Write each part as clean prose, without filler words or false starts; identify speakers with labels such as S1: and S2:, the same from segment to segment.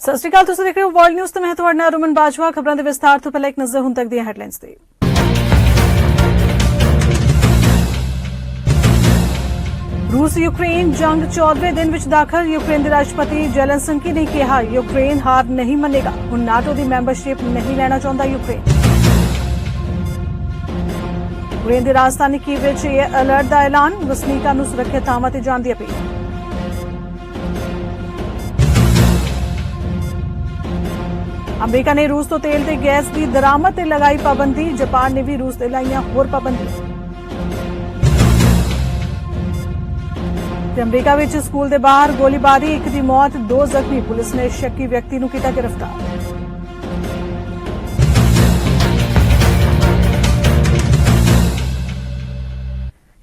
S1: ਸਤਿ ਸ਼੍ਰੀ ਅਕਾਲ, ਤੁਸੀਂ ਦੇਖ ਰਹੇ ਹੋ ਵਰਲਡ ਨਿਊਜ਼ ਤੇ ਮੈਂ ਤੁਹਾਡੇ ਨਾਲ ਰਮਨ ਬਾਜਵਾ। ਖਬਰਾਂ ਦੇ ਵਿਸਥਾਰ ਤੋਂ ਪਹਿਲਾਂ ਇੱਕ ਨਜ਼ਰ ਹੁਣ ਤੱਕ ਦੀਆਂ ਹੈਡਲਾਈਨਸ ਤੇ। रूस यूक्रेन जंग 14वें दिन विच दाखिल। यूक्रेन के राष्ट्रपति जेलेंस्की ने कहा यूक्रेन हार नहीं मनेगा। हुण नाटो की मैंबरशिप नहीं लेना चाहता यूक्रेन। यूक्रेन की राजधानी कीव विच अलर्ट का ऐलान। वसनीकां नूं सुरੱਖਿਅਤ ਥਾਵਾਂ ते जाण दी अपील। अमरीका ने रूस तो तेल ते गैस की दरामद ते लगाई पाबंदी। जापान ने भी रूस ते लाईयां होर पाबंदियां। अमरीका विच स्कूल के बाहर गोलीबारी, एक की मौत, 2 जख्मी। पुलिस ने शक्की व्यक्ति नूं कीता गिरफ्तार।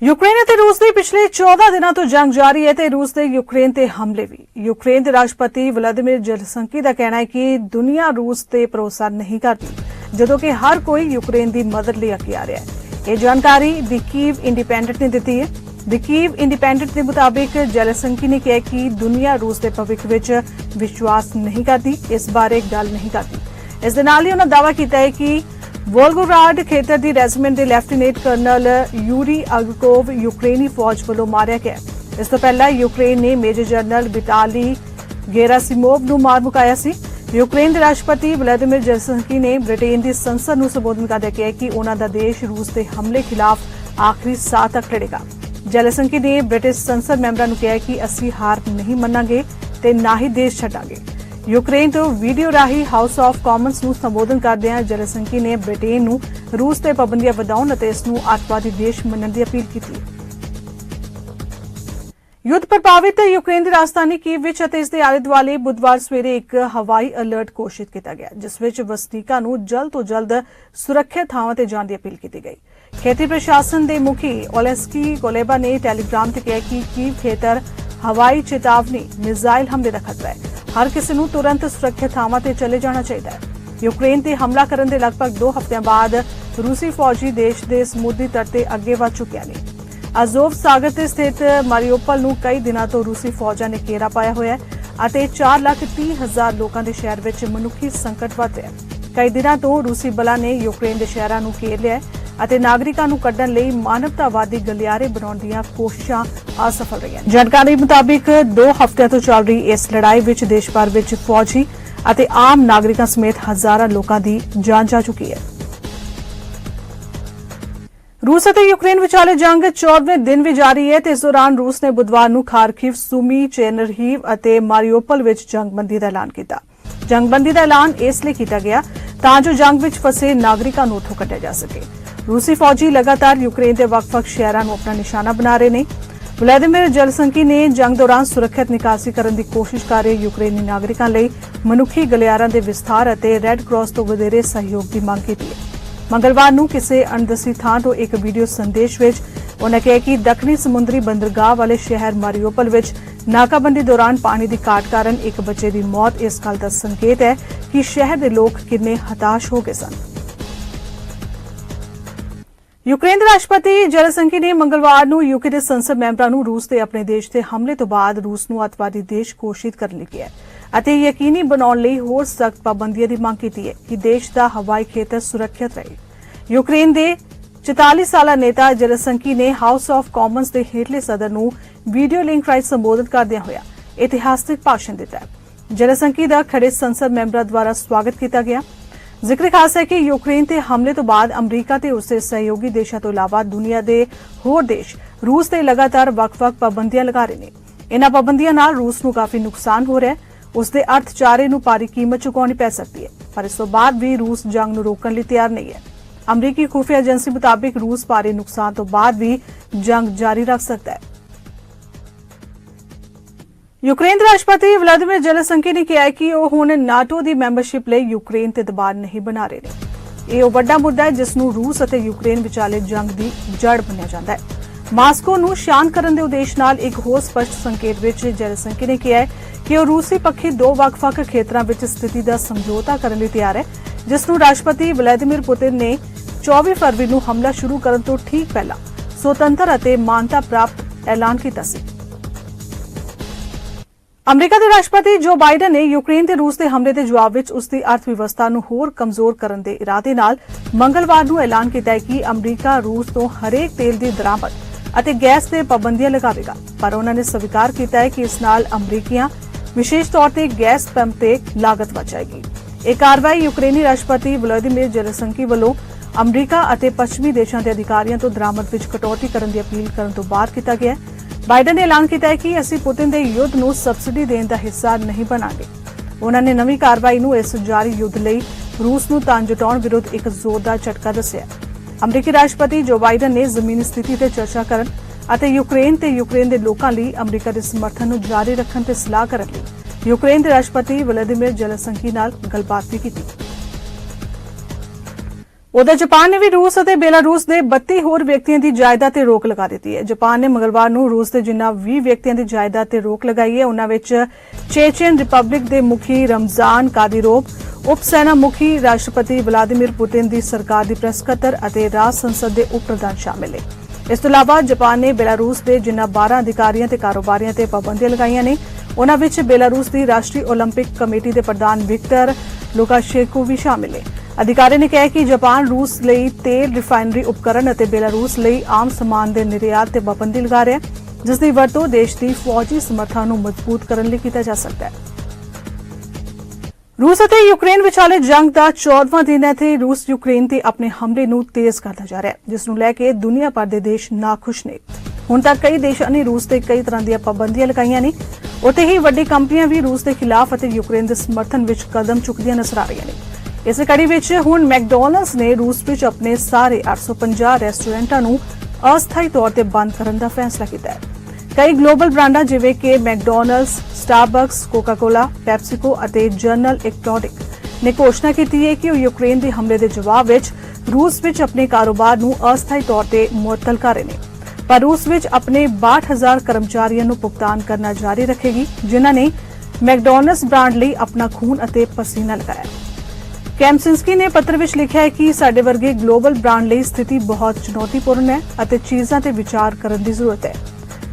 S1: यूक्रेन ते रूस की पिछले 14 दिनों तो जंग जारी है ते रूस के यूक्रेन ते हमले भी। यूक्रेन के राष्ट्रपति व्लादिमीर जेलेंस्की का कहना है कि दुनिया रूस ते भरोसा नहीं करती, जदों कि हर कोई यूक्रेन की मदद लिए अगे आ रहा है। यह जानकारी दी कीव इंडिपेंडेंट ने दी है। दी कीव इंडिपेंडेंट के मुताबिक जेलेंस्की ने कहा कि दुनिया रूस के भविख विच विश्वास नहीं करती, इस बारे गल नहीं करती। इस दे नाल ही उन्होंने दावा किया है कि वोल्गोग्राड खेतर की रेजिमेंट के लेफ्टिनेंट कर्नल यूरी अगकोव यूक्रेनी फौज वालों मारिया गया। इस तो पहला यूक्रेन ने मेजर जनरल विटाली गेरासिमोव नूं मार मुकाया सी। यूक्रेन के राष्ट्रपति व्लादिमीर जेलेंस्की ने ब्रिटेन की संसद नूं संबोधन करदे कहा कि उन्हां दा देश रूस के हमले खिलाफ आखिरी साह तक लड़ेगा। जेलेंस्की ने ब्रिटिश संसद मैंबरां नूं कहा कि असीं हार नहीं मन्नांगे ते ना ही देश छड्डांगे। यूक्रेन तो video Rahi house of Commons नूं संबोधन करदिआं जेलेंस्की ने ब्रिटेन नूं रूस ते पाबंदियां वधाउण अते इस नूं अतवादी देश मन्नण दी अपील कीती। युद्ध प्रभावित यूक्रेन की राजधानी कीव विच अते इसदे आले दुआले बुधवार सवेरे एक हवाई अलर्ट घोषित किया गया, जिस विच वसनीकां नूं जल्द तो जल्द सुरੱਖਿਅਤ ਥਾਵਾਂ ते जाण दी अपील की गई। खेती प्रशासन के मुखी ओलेस्की कोलेबा ने टैलीग्राम से कहा कि कीव खेतर हवाई चेतावनी, मिसाइल हमले का खतरा है। हर किसी को तुरंत सुरੱਖਿਅਤ ਥਾਵਾਂ ते चले जाना चाहिए। यूक्रेन से हमला करने के लगभग 2 हफ्तों बाद रूसी फौजी देश के समुद्री तट से अगे बढ़ चुके हैं। अजोव सागर से स्थित मारियोपल नूं कई दिनों तो रूसी फौजां ने घेरा पाया हुआ है और 4,30,000 लोगों के शहर में मनुखी संकट बढ़ रहा है। कई दिनों तो रूसी बलों ने यूक्रेन के शहरों को घेर लिया है ਅਤੇ ਨਾਗਰਿਕਾਂ ਨੂੰ ਕੱਢਣ ਲਈ ਮਾਨਵਤਾਵਾਦੀ ਗਲਿਆਰੇ ਬਣਾਉਣ ਦੀਆਂ ਕੋਸ਼ਿਸ਼ਾਂ ਅਸਫਲ ਰਹੀਆਂ। ਜਾਣਕਾਰੀ ਮੁਤਾਬਿਕ 2 ਹਫ਼ਤਿਆਂ ਤੋਂ ਚੱਲ ਰਹੀ ਇਸ ਲੜਾਈ ਵਿੱਚ ਦੇਸ਼ ਭਰ ਵਿੱਚ ਫੌਜੀ ਅਤੇ ਆਮ ਨਾਗਰਿਕਾਂ ਸਮੇਤ ਹਜ਼ਾਰਾਂ ਲੋਕਾਂ ਦੀ ਜਾਨ ਜਾ ਚੁੱਕੀ ਹੈ। रूस ਅਤੇ यूक्रेन ਵਿਚਾਲੇ ਜੰਗ 14ਵੇਂ ਦਿਨ ਵੀ ਜਾਰੀ ਹੈ ਤੇ ਇਸ ਦੌਰਾਨ ਰੂਸ ਨੇ ਬੁੱਧਵਾਰ ਨੂੰ ਖਾਰਕਿਵ, ਸੂਮੀ, ਚੇਰਨਹੀਵ ਅਤੇ ਮਾਰੀਓਪਲ ਵਿੱਚ ਜੰਗਬੰਦੀ ਦਾ ਐਲਾਨ ਕੀਤਾ। ਜੰਗਬੰਦੀ ਦਾ ਐਲਾਨ ਇਸ ਲਈ ਕੀਤਾ ਗਿਆ ਤਾਂ ਜੋ ਜੰਗ ਵਿੱਚ ਫਸੇ ਨਾਗਰਿਕਾਂ ਨੂੰ ਉੱਥੋਂ ਕੱਢਿਆ ਜਾ ਸਕੇ। रूसी फौजी लगातार यूक्रेन के ਵੱਖ-ਵੱਖ शहरों को अपना निशाना बना रहे हैं। व्लादिमीर जेलेंस्की ने जंग दौरान सुरੱਖਿਅਤ निकासी करने की कोशिश कर रहे यूक्रेनी नागरिकों लिए मनुखी गलियारों के विस्तार और रेड क्रॉस तो वधेरे सहयोग की मांग की है। मंगलवार को किसी अणदसी थां तो एक वीडियो संदेश में उन्होंने कहा कि दक्षिणी समुद्री बंदरगाह वाले शहर मारियोपल में नाकाबंदी दौरान पानी की घाट कारण एक बच्चे की मौत इस गल का संकेत है कि शहर के लोग कितने हताश हो गए सन। यूक्रेन के राष्ट्रपति जेलेंस्की ने मंगलवार को यूके के संसद मैंबरां रूस के अपने देश के हमले तो बाद रूस को अतवादी देश घोषित करने लई किया है। यकीनी बनाने लई होर सख्त पाबंदियों की मांग की है कि देश का हवाई खेतर सुरੱਖਿਅਤ रहे। यूक्रेन के 44 साला नेता जेलेंस्की ने हाउस ऑफ कॉमन्स के हेठले सदन को वीडियो लिंक राਹੀਂ संबोधित करदਿਆਂ होया इतिहासिक भाषण दिता। जेलेंस्की का खड़े संसद मैंबरां द्वारा स्वागत किया गया। जिक्र खास है कि यूक्रेन के हमले तो बाद अमरीका ते उसके सहयोगी देशों तो इलावा दुनिया के होर देश रूस से लगातार ਵੱਖ-ਵੱਖ पाबंदियां लगा रहे हैं। इन्हां पाबंदियां नाल रूस को काफी नुकसान हो रहा है। उसके अर्थचारे को भारी कीमत चुकानी पै सकती है, पर इस तो बाद भी रूस जंग को रोकने लिए तैयार नहीं है। अमरीकी खुफिया एजेंसी मुताबिक रूस भारी नुकसान तो बाद भी जंग जारी रख सकता है। यूक्रेन के राष्ट्रपति व्लादिमीर जेलेंस्की ने कहा कि वह हुण नाटो की मैंबरशिप लिए यूक्रेन ते दबाव नहीं बना रहे हैं। यह वड्डा मुद्दा है जिसनूं रूस और यूक्रेन विचाले जंग की जड़ मन्निया जाता है। मास्को नूं शांत करने के उद्देश्य नाल एक होर स्पष्ट संकेत विच जेलेंस्की ने कहा कि वह रूसी पक्षी 2 ਵੱਖ-ਵੱਖ खेतरां विच स्थिति का समझौता करने लई तैयार है, जिसनूं राष्ट्रपति व्लादिमीर पुतिन ने 24 फरवरी को हमला शुरू करने तो ठीक पहला स्वतंत्र और मानता प्राप्त ऐलान किया। ਅਮਰੀਕਾ ਦੇ ਰਾਸ਼ਟਰਪਤੀ ਜੋ ਬਾਈਡਨ ਨੇ ਯੂਕਰੇਨ ਤੇ ਰੂਸ ਦੇ ਹਮਲੇ ਦੇ ਜਵਾਬ ਵਿੱਚ ਉਸ ਦੀ ਅਰਥ ਵਿਵਸਥਾ ਨੂੰ ਹੋਰ ਕਮਜ਼ੋਰ ਕਰਨ ਦੇ ਇਰਾਦੇ ਨਾਲ ਮੰਗਲਵਾਰ ਨੂੰ ਐਲਾਨ ਕੀਤਾ ਹੈ ਕਿ ਅਮਰੀਕਾ ਰੂਸ ਤੋਂ ਹਰੇਕ ਤੇਲ ਦੀ ਦਰਾਮਦ ਅਤੇ ਗੈਸ ਤੇ ਪਾਬੰਦੀਆਂ ਲਗਾਵੇਗਾ। ਪਰ ਉਹਨਾਂ ਨੇ ਸਵੀਕਾਰ ਕੀਤਾ ਹੈ ਕਿ ਇਸ ਨਾਲ ਅਮਰੀਕੀਆਂ ਵਿਸ਼ੇਸ਼ ਤੌਰ ਤੇ ਗੈਸ ਪੰਪ ਤੇ ਲਾਗਤ ਬਚਾਏਗੀ। ਇਹ ਕਾਰਵਾਈ ਯੂਕਰੇਨੀ ਰਾਸ਼ਟਰਪਤੀ ਵਲਾਦੀਮੀਰ ਜ਼ੈਲੈਂਸਕੀ ਵੱਲੋਂ ਅਮਰੀਕਾ ਅਤੇ ਪੱਛਮੀ ਦੇਸ਼ਾਂ ਦੇ ਅਧਿਕਾਰੀਆਂ ਤੋਂ ਦਰਾਮਦ ਵਿੱਚ ਕਟੌਤੀ ਕਰਨ ਦੀ ਅਪੀਲ ਕਰਨ ਤੋਂ ਬਾਅਦ ਕੀਤਾ ਗਿਆ ਹੈ। ਬਾਈਡਨ ਨੇ ਐਲਾਨ ਕੀਤਾ ਹੈ ਕਿ ਅਸੀਂ ਪੁਤਿਨ ਦੇ ਯੁੱਧ ਨੂੰ ਸਬਸਿਡੀ ਦੇਣ ਦਾ ਹਿੱਸਾ ਨਹੀਂ ਬਣਾਂਗੇ। ਉਹਨਾਂ ਨੇ ਨਵੀਂ ਕਾਰਵਾਈ ਨੂੰ ਇਸ ਜਾਰੀ ਯੁੱਧ ਲਈ ਰੂਸ ਨੂੰ ਤਾਣ ਜਟਾਉਣ ਵਿਰੁੱਧ ਇੱਕ ਜ਼ੋਰਦਾਰ ਝਟਕਾ ਦੱਸਿਆ। ਅਮਰੀਕੀ ਰਾਸ਼ਟਰਪਤੀ ਜੋ ਬਾਈਡਨ ਨੇ ਜ਼ਮੀਨੀ ਸਥਿਤੀ ਤੇ ਚਰਚਾ ਕਰਨ ਅਤੇ ਯੂਕਰੇਨ ਦੇ ਲੋਕਾਂ ਲਈ ਅਮਰੀਕਾ ਦੇ ਸਮਰਥਨ ਨੂੰ ਜਾਰੀ ਰੱਖਣ ਤੇ ਸਲਾਹ ਕਰਨ ਲਈ ਯੂਕਰੇਨ ਦੇ ਰਾਸ਼ਟਰਪਤੀ ਵਲਾਦੀਮੀਰ ਜ਼ੈਲੈਂਸਕੀ ਨਾਲ ਗੱਲਬਾਤ ਵੀ ਕੀਤੀ। ਉਧਰ ਜਾਪਾਨ ਨੇ ਵੀ ਰੂਸ ਅਤੇ ਬੇਲਾਰੂਸ ਦੇ 32 ਹੋਰ ਵਿਅਕਤੀਆਂ ਦੀ ਜਾਇਦਾਦ ਤੇ ਰੋਕ ਲਗਾ ਦਿੱਤੀ ਹੈ। ਜਾਪਾਨ ਨੇ ਮੰਗਲਵਾਰ ਨੂੰ ਰੂਸ ਦੇ ਜਿਨ੍ਹਾਂ 20 ਵਿਅਕਤੀਆਂ ਦੀ ਜਾਇਦਾਦ ਤੇ ਰੋਕ ਲਗਾਈ ਹੈ ਉਹਨਾਂ ਵਿੱਚ ਚੇਚਨ ਰਿਪਬਲਿਕ ਦੇ ਮੁਖੀ ਰਮਜ਼ਾਨ ਕਾਦੀਰੋਵ, ਉਪ ਸੈਨਾ ਮੁਖੀ ਰਾਸ਼ਟਰਪਤੀ ਵਲਾਦੀਮੀਰ ਪੁਤਿਨ ਦੀ ਸਰਕਾਰ ਦੀ ਪ੍ਰੈਸ ਸਕੱਤਰ ਅਤੇ ਰਾਜ ਸੰਸਦ ਦੇ ਉਪ ਪ੍ਰਧਾਨ ਸ਼ਾਮਿਲ ਨੇ। ਇਸ ਤੋਂ ਇਲਾਵਾ ਜਾਪਾਨ ਨੇ ਬੇਲਾਰੂਸ ਦੇ ਜਿਨ੍ਹਾਂ 12 ਅਧਿਕਾਰੀਆਂ ਤੇ ਕਾਰੋਬਾਰੀਆਂ ਤੇ ਪਾਬੰਦੀਆਂ ਲਗਾਈਆਂ ਨੇ ਉਹਨਾਂ ਵਿੱਚ ਬੇਲਾਰੂਸ ਦੀ ਰਾਸ਼ਟਰੀ ਓਲੰਪਿਕ ਕਮੇਟੀ ਦੇ ਪ੍ਰਧਾਨ ਵਿਕਟਰ ਲੁਕਾਸ਼ੇਂਕੋ ਵੀ ਸ਼ਾਮਿਲ ਨੇ। ਅਧਿਕਾਰੀ ਨੇ ਕਿਹਾ ਕਿ ਜਾਪਾਨ ਰੂਸ ਲਈ ਤੇਲ ਰਿਫਾਈਨਰੀ ਉਪਕਰਨ ਅਤੇ ਬੇਲਾਰੂਸ ਲਈ ਆਮ ਸਮਾਨ ਦੇ ਨਿਰਯਾਤ ਤੇ ਪਾਬੰਦੀ ਲਗਾ ਰਿਹਾ ਹੈ, ਜਿਸ ਦੀ ਵਰਤੋਂ ਦੇਸ਼ ਦੀ ਫੌਜੀ ਸਮਰੱਥਾ ਨੂੰ ਮਜ਼ਬੂਤ ਕਰਨ ਲਈ ਕੀਤਾ ਜਾ ਸਕਦਾ ਹੈ। ਰੂਸ ਅਤੇ ਯੂਕਰੇਨ ਵਿਚਾਲੇ ਜੰਗ ਦਾ 14ਵਾਂ ਦਿਨ ਹੈ ਤੇ ਰੂਸ ਯੂਕਰੇਨ ਤੇ ਆਪਣੇ ਹਮਲੇ ਨੂੰ ਤੇਜ਼ ਕਰਦਾ ਜਾ ਰਿਹਾ ਹੈ, ਜਿਸ ਨੂੰ ਲੈ ਕੇ ਦੁਨੀਆ ਭਰ ਦੇ ਦੇਸ਼ ਨਾਖੁਸ਼ ਨੇ। ਹੁਣ ਤੱਕ ਕਈ ਦੇਸ਼ਾਂ ਨੇ ਰੂਸ ਤੇ ਕਈ ਤਰ੍ਹਾਂ ਦੀਆਂ ਪਾਬੰਦੀਆਂ ਲਗਾਈਆਂ ਨੇ। ਉੱਥੇ ਹੀ ਵੱਡੀ ਕੰਪਨੀਆਂ ਵੀ ਰੂਸ ਦੇ ਖਿਲਾਫ ਅਤੇ ਯੂਕਰੇਨ ਦੇ ਸਮਰਥਨ ਵਿੱਚ ਕਦਮ ਚੁੱਕਦੀਆਂ ਨਜ਼ਰ ਆ ਰਹੀਆਂ ਨੇ। ਇਸੇ ਕੜੀ ਵਿੱਚ ਹੁਣ ਮੈਕਡੋਨਲਡਸ ਨੇ ਰੂਸ ਵਿੱਚ ਆਪਣੇ ਸਾਰੇ 850 ਰੈਸਟੋਰੈਂਟਾਂ ਨੂੰ ਅਸਥਾਈ ਤੌਰ ਤੇ ਬੰਦ ਕਰਨ ਦਾ ਫੈਸਲਾ ਕੀਤਾ ਹੈ। ਕਈ ਗਲੋਬਲ ਬ੍ਰਾਂਡਾਂ ਜਿਵੇਂ ਕਿ ਮੈਕਡੋਨਲਡਸ, ਸਟਾਰਬਕਸ, ਕੋਕਾ-ਕੋਲਾ, ਪੈਪਸੀਕੋ ਅਤੇ ਜਨਰਲ ਇਲੈਕਟ੍ਰਿਕ ਨੇ ਘੋਸ਼ਣਾ ਕੀਤੀ ਹੈ ਕਿ ਉਹ ਯੂਕਰੇਨ ਦੇ ਹਮਲੇ ਦੇ ਜਵਾਬ ਵਿੱਚ ਰੂਸ ਵਿੱਚ ਆਪਣੇ ਕਾਰੋਬਾਰ ਨੂੰ ਅਸਥਾਈ ਤੌਰ ਤੇ ਮੁਅੱਤਲ ਕਰ ਰਹੇ ਨੇ। ਪਰ ਰੂਸ ਵਿੱਚ ਆਪਣੇ 62,000 ਕਰਮਚਾਰੀਆਂ ਨੂੰ ਭੁਗਤਾਨ ਕਰਨਾ ਜਾਰੀ ਰੱਖੇਗੀ, ਜਿਨ੍ਹਾਂ ਨੇ ਮੈਕਡੋਨਲਡਸ ਬ੍ਰਾਂਡ ਲਈ ਆਪਣਾ ਖੂਨ ਅਤੇ ਪਸੀਨਾ ਲਗਾਇਆ। ਕੈਮਸਿੰਸਕੀ ਨੇ ਪੱਤਰ ਵਿੱਚ ਲਿਖਿਆ ਹੈ ਕਿ ਸਾਡੇ ਵਰਗੇ ਗਲੋਬਲ ਬ੍ਰਾਂਡ ਲਈ ਸਥਿਤੀ ਬਹੁਤ ਚੁਣੌਤੀਪੂਰਨ ਹੈ ਅਤੇ ਚੀਜ਼ਾਂ ਤੇ ਵਿਚਾਰ ਕਰਨ ਦੀ ਜ਼ਰੂਰਤ ਹੈ।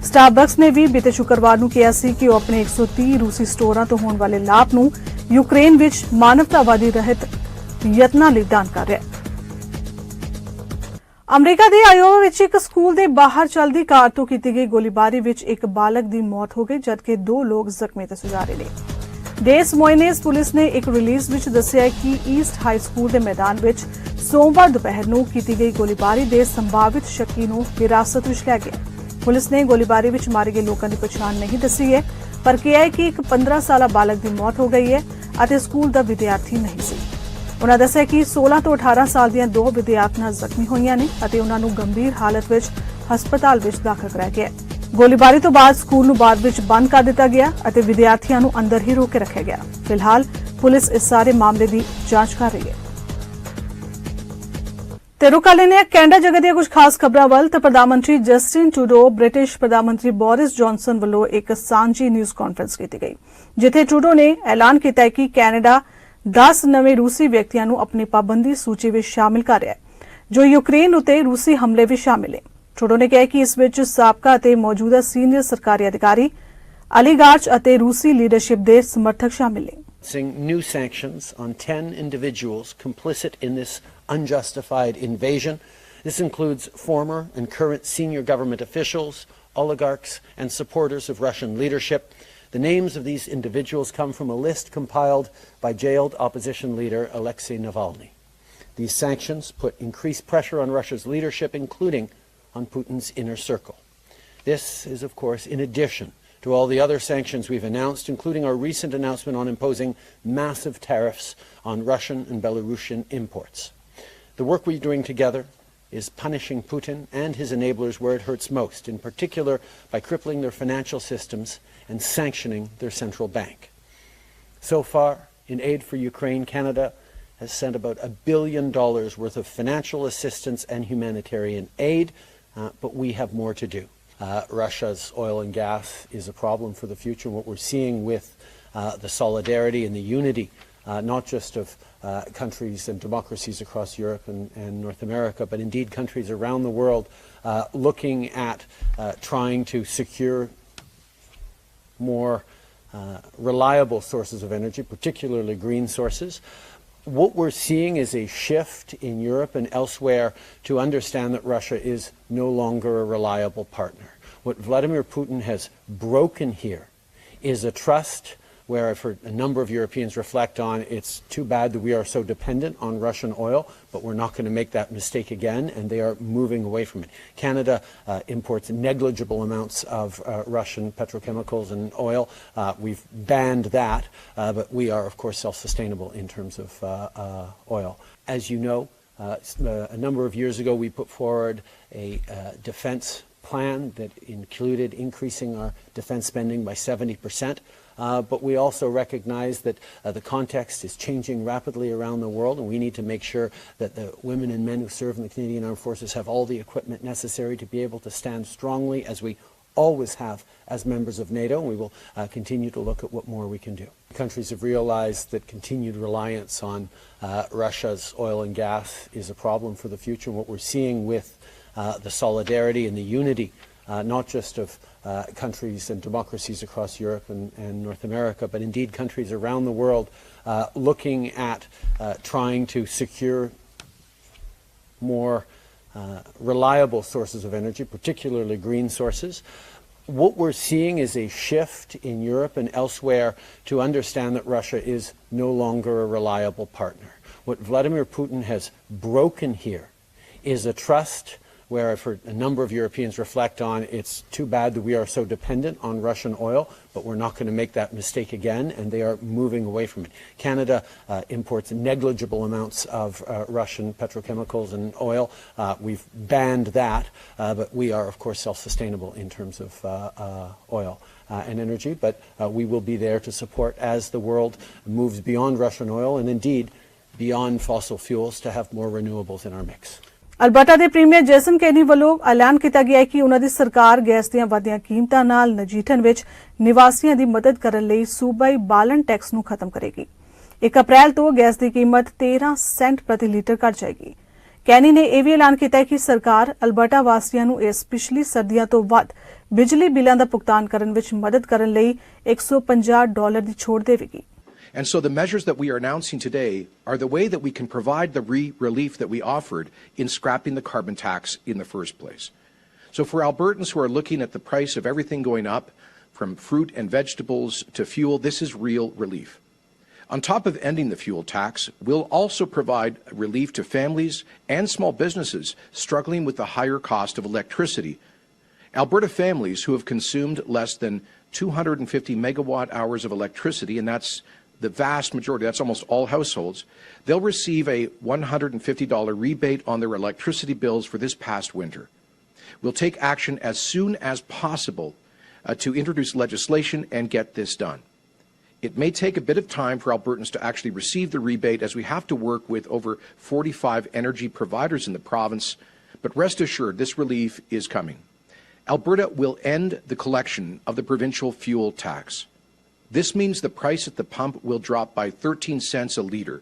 S1: ਸਟਾਰਬਕਸ ਨੇ ਵੀ ਬੀਤੇ ਸ਼ੁੱਕਰਵਾਰ ਨੂੰ ਕਿਹਾ ਸੀ ਕਿ ਉਹ ਆਪਣੇ 130 ਰੂਸੀ ਸਟੋਰਾਂ ਤੋਂ ਹੋਣ ਵਾਲੇ ਲਾਭ ਨੂੰ ਯੂਕਰੇਨ ਵਿੱਚ ਮਾਨਵਤਾਵਾਦੀ ਰਹਿਤ ਯਤਨਾਂ ਲਈ ਦਾਨ ਕਰ ਰਿਹਾ ਹੈ। ਅਮਰੀਕਾ ਦੇ ਆਇਓਵਾ ਵਿੱਚ ਇੱਕ ਸਕੂਲ ਦੇ ਬਾਹਰ ਚੱਲਦੀ ਕਾਰ ਤੋਂ ਕੀਤੀ ਗਈ ਗੋਲੀਬਾਰੀ ਵਿੱਚ ਇੱਕ ਬਾਲਕ ਦੀ ਮੌਤ ਹੋ ਗਈ, ਜਦਕਿ 2 ਲੋਕ ਜ਼ਖਮੀ ਦੱਸੇ ਜਾ ਰਹੇ ਨੇ। ਡੇਸ ਮੋਇਨੇਸ ਪੁਲਿਸ ਨੇ ਇੱਕ ਰਿਲੀਜ਼ ਵਿੱਚ ਦੱਸਿਆ ਕਿ ਈਸਟ ਹਾਈ ਸਕੂਲ ਦੇ ਮੈਦਾਨ ਵਿੱਚ ਸੋਮਵਾਰ ਦੁਪਹਿਰ ਨੂੰ ਕੀਤੀ ਗਈ ਗੋਲੀਬਾਰੀ ਦੇ ਸੰਭਾਵਿਤ ਸ਼ੱਕੀ ਨੂੰ ਹਿਰਾਸਤ ਵਿੱਚ ਲਿਆ ਗਿਆ। ਪੁਲਿਸ ਨੇ ਗੋਲੀਬਾਰੀ ਵਿੱਚ ਮਾਰੇ ਗਏ ਲੋਕਾਂ ਦੀ ਪਛਾਣ ਨਹੀਂ ਦੱਸੀ ਹੈ, ਪਰ ਕਿਹਾ ਹੈ ਕਿ ਇੱਕ 15 ਸਾਲਾ ਬਾਲਕ ਦੀ ਮੌਤ ਹੋ ਗਈ ਹੈ ਅਤੇ ਸਕੂਲ ਦਾ ਵਿਦਿਆਰਥੀ ਨਹੀਂ ਸੀ। ਉਨ੍ਹਾਂ ਦੱਸਿਆ ਕਿ 16 ਤੋਂ 18 ਸਾਲ ਦੀਆਂ 2 ਵਿਦਿਆਰਥਣਾਂ ਜ਼ਖਮੀ ਹੋਈਆਂ ਨੇ ਅਤੇ ਉਨ੍ਹਾਂ ਨੂੰ ਗੰਭੀਰ ਹਾਲਤ ਵਿੱਚ ਹਸਪਤਾਲ ਵਿੱਚ ਦਾਖਲ ਕਰਾਇਆ ਗਿਆ। ਗੋਲੀਬਾਰੀ ਤੋਂ ਬਾਅਦ ਸਕੂਲ ਨੂੰ ਬਾਅਦ ਵਿੱਚ ਬੰਦ ਕਰ ਦਿੱਤਾ ਗਿਆ ਅਤੇ ਵਿਦਿਆਰਥੀਆਂ ਨੂੰ ਅੰਦਰ ਹੀ ਰੋਕ ਕੇ ਰੱਖਿਆ ਗਿਆ। ਫਿਲਹਾਲ ਪੁਲਿਸ ਇਸ ਸਾਰੇ ਮਾਮਲੇ ਦੀ ਜਾਂਚ ਕਰ ਰਹੀ ਹੈ। ਤੇ ਰੁਕ ਲੈਂਦੇ ਹਾਂ ਕੈਨੇਡਾ ਜਗਤ ਦੀਆਂ ਕੁਝ ਖਾਸ ਖਬਰਾਂ ਵੱਲ। ਤਾਂ ਪ੍ਰਧਾਨ ਮੰਤਰੀ ਜਸਟਿਨ ਟਰੂਡੋ, ਬ੍ਰਿਟਿਸ਼ ਪ੍ਰਧਾਨ ਮੰਤਰੀ ਬੋਰਿਸ ਜੌਨਸਨ ਵੱਲੋਂ ਇੱਕ ਸਾਂਝੀ ਨਿਊਜ਼ ਕਾਨਫਰੰਸ ਕੀਤੀ ਗਈ, ਜਿੱਥੇ ਟਰੂਡੋ ਨੇ ਐਲਾਨ ਕੀਤਾ ਹੈ ਕਿ ਕੈਨੇਡਾ 10 ਨਵੇਂ ਰੂਸੀ ਵਿਅਕਤੀਆਂ ਨੂੰ ਆਪਣੀ ਪਾਬੰਦੀ ਸੂਚੀ ਵਿੱਚ ਸ਼ਾਮਿਲ ਕਰ ਰਿਹਾ ਹੈ, ਜੋ ਯੂਕਰੇਨ ਉਤੇ ਰੂਸੀ ਹਮਲੇ ਵਿੱਚ ਸ਼ਾਮਿਲ ਨੇ। ਟਰੂਡੋ ਨੇ ਕਿਹਾ ਕਿ ਇਸ ਵਿੱਚ ਸਾਬਕਾ ਅਤੇ ਮੌਜੂਦਾ ਸੀਨੀਅਰ ਸਰਕਾਰੀ ਅਧਿਕਾਰੀ, ਅਲੀਗਾਰਚ ਅਤੇ ਰੂਸੀ ਲੀਡਰਸ਼ਿਪ ਦੇ ਸਮਰਥਕ ਸ਼ਾਮਿਲ ਨੇ।
S2: New sanctions on 10 individuals complicit in this unjustified invasion. This includes former and current senior government officials, oligarchs, and supporters of Russian leadership. The names of these individuals come from a list compiled by jailed opposition leader Alexei Navalny. These sanctions put increased pressure on Russia's leadership, including on Putin's inner circle. This is, of course, in addition to all the other sanctions we've announced, including our recent announcement on imposing massive tariffs on Russian and Belarusian imports. The work we're doing together is punishing Putin and his enablers where it hurts most, in particular by crippling their financial systems and sanctioning their central bank. So far, in aid for Ukraine, Canada has sent about $1 billion worth of financial assistance and humanitarian aid, but we have more to do. Russia's oil and gas is a problem for the future. What we're seeing with the solidarity and the unity, not just of countries and democracies across Europe and North America, but indeed countries around the world looking at trying to secure more reliable sources of energy, particularly green sources. What we're seeing is a shift in Europe and elsewhere to understand that Russia is no longer a reliable partner. What Vladimir Putin has broken here is a trust where I've heard a number of Europeans reflect on, it's too bad that we are so dependent on Russian oil, but we're not going to make that mistake again, and they are moving away from it. Canada imports negligible amounts of Russian petrochemicals and oil. We've banned that, but we are, of course, self-sustainable in terms of oil. As you know, a number of years ago, we put forward a defense plan that included increasing our defense spending by 70%. But we also recognize that the context is changing rapidly around the world, and we need to make sure that the women and men who serve in the Canadian Armed Forces have all the equipment necessary to be able to stand strongly, as we always have as members of NATO, and we will continue to look at what more we can do. Countries have realized that continued reliance on Russia's oil and gas is a problem for the future. What we're seeing with the solidarity and the unity not just of countries and democracies across Europe and North America, but indeed countries around the world looking at trying to secure more reliable sources of energy, particularly green sources. What we're seeing is a shift in Europe and elsewhere to understand that Russia is no longer a reliable partner. What Vladimir Putin has broken here is a trust where I've heard a number of Europeans reflect on, it's too bad that we are so dependent on Russian oil, but we're not going to make that mistake again, and they are moving away from it. Canada imports negligible amounts of Russian petrochemicals and oil. We've banned that, but we are, of course, self-sustainable in terms of oil and energy, but we will be there to support as the world moves beyond Russian oil and indeed beyond fossil fuels to have more renewables in our mix.
S1: Alberta ਦੇ premier Jason ਕੈਨੀ ਵੱਲੋਂ ਐਲਾਨ ਕੀਤਾ ਗਿਆ ਹੈ ਕਿ ਉਹਨਾਂ ਦੀ ਸਰਕਾਰ gas ਦੀਆਂ ਵਧੀਆਂ ਕੀਮਤਾਂ ਨਾਲ ਨਜਿੱਠਣ ਵਿੱਚ ਨਿਵਾਸੀਆਂ ਦੀ ਮਦਦ ਕਰਨ ਲਈ ਸੂਬਾਈ ਬਾਲਣ ਟੈਕਸ ਨੂੰ ਖਤਮ ਕਰੇਗੀ। 1 ਅਪ੍ਰੈਲ ਤੋਂ ਗੈਸ ਦੀ ਕੀਮਤ 13 ਸੈਂਟ ਪ੍ਰਤੀ ਲੀਟਰ ਘਟ ਜਾਏਗੀ। ਕੈਨੀ ਨੇ ਇਹ ਵੀ ਐਲਾਨ ਕੀਤਾ ਹੈ ਕਿ ਸਰਕਾਰ ਅਲਬਰਟਾ ਵਾਸੀਆਂ ਨੂੰ ਇਸ ਪਿਛਲੀ ਸਰਦੀਆਂ ਤੋਂ ਵੱਧ ਬਿਜਲੀ ਬਿੱਲਾਂ ਦਾ ਭੁਗਤਾਨ ਕਰਨ ਵਿੱਚ ਮਦਦ ਕਰਨ ਲਈ $150 ਦੀ ਛੋਟ ਦੇਵੇਗੀ।
S3: And so the measures that we are announcing today are the way that we can provide the relief that we offered in scrapping the carbon tax in the first place. So for Albertans who are looking at the price of everything going up, from fruit and vegetables to fuel, this is real relief. On top of ending the fuel tax, we'll also provide relief to families and small businesses struggling with the higher cost of electricity. Alberta families who have consumed less than 250 megawatt hours of electricity, and that's the vast majority, that's almost all households, they'll receive a $150 rebate on their electricity bills for this past winter. We'll take action as soon as possible to introduce legislation and get this done. It may take a bit of time for Albertans to actually receive the rebate, as we have to work with over 45 energy providers in the province, but rest assured this relief is coming. Alberta will end the collection of the provincial fuel tax. This means the price at the pump will drop by 13 cents a litre,